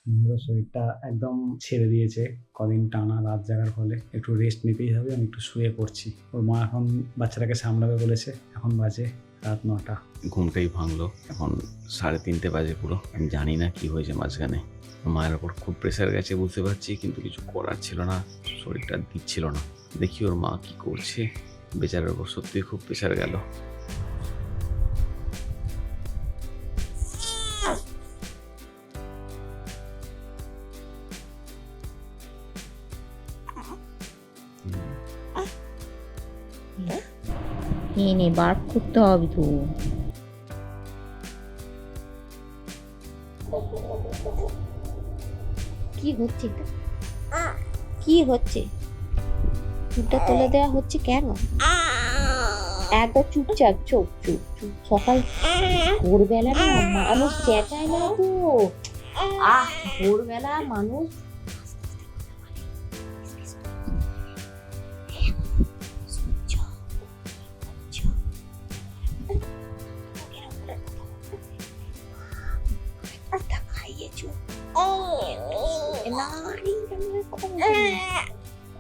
বন্ধুরা শরীরটা একদম ছেড়ে দিয়েছে, কদিন টানা রাত জাগার ফলে একটু রেস্ট নিতেই হবে। আমি একটু শুয়ে পড়ছি। ওর মা এখন বাচ্চাটাকে সামলাবে বলেছে। এখন বাজে রাত 9টা। ঘুমটাই ভাঙলো। এখন 3:30 বাজে পুরো। আমি জানি না কি হয়েছে মাঝখানে। মায়ের ওপর খুব প্রেশার গেছে বুঝতে পারছি, কিন্তু কিছু করার ছিল না, শরীরটা দিচ্ছিল না। দেখি ওর মা কি করছে। বেচারার ওপর সত্যি খুব প্রেশার গেল। নে বার্ফ করতে হবে তো। কি হচ্ছে এটা? কি হচ্ছে? চুলটা তুলে দেওয়া হচ্ছে কেন? একবার চুপচাপ, চুপ চুপ চুপ। সকাল ভোরবেলা না মানুষ চেঁচায় না তো। ভোরবেলা মানুষ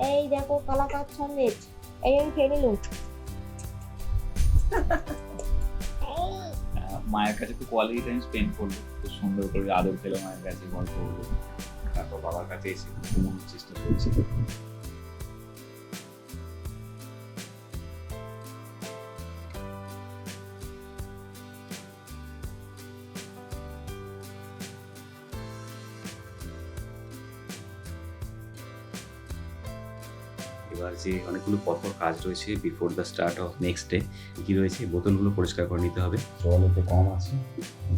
এই দেখো কালাকার সন্দেশ, এই আমি খেয়ে নিলুম। মায়ের কাছে তো কোয়ালিটি টাইম স্পেন্ড করলো, খুব সুন্দর করে আদর পেলো মায়ের কাছে, গল্প করলো। তারপর বাবার কাছে এসে ঘুমানোর চেষ্টা করছি। এবার যে অনেকগুলো পরপর কাজ রয়েছে before the start of next day, কি রয়েছে বোতলগুলো পরিষ্কার করে নিতে হবে। জল এতে কম আছে,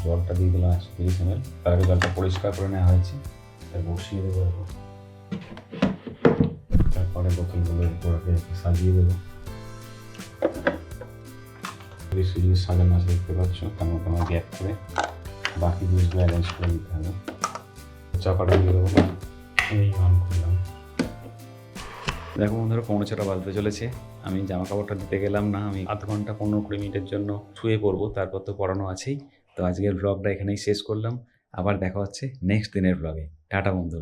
জলটা দিয়ে দিলাম 130 ml। তারপরে জলটা পরিষ্কার করে নেওয়া হয়েছে, বসিয়ে দেবো। তারপরে বোতলগুলোর উপরে সাজিয়ে দেবো। বেশি জিনিস সাজানো আছে দেখতে পাচ্ছ, তার মধ্যে আমার গ্যাপ করে বাকি জিনিসগুলো অ্যারেঞ্জ করে দিতে হবে। চাপাটা দিয়ে দেবো। এই অন করলাম। দেখো বন্ধুরা 5:45 বাজতে চলেছে। আমি জামা কাপড়টা দিতে গেলাম না, আমি আধ ঘন্টা 15-20 মিনিটের জন্য শুয়ে পড়বো, তারপর তো পড়ানো আছেই। তো আজকের ব্লগটা এখানেই শেষ করলাম। আবার দেখা হচ্ছে নেক্সট দিনের ব্লগে। টাটা বন্ধুরা।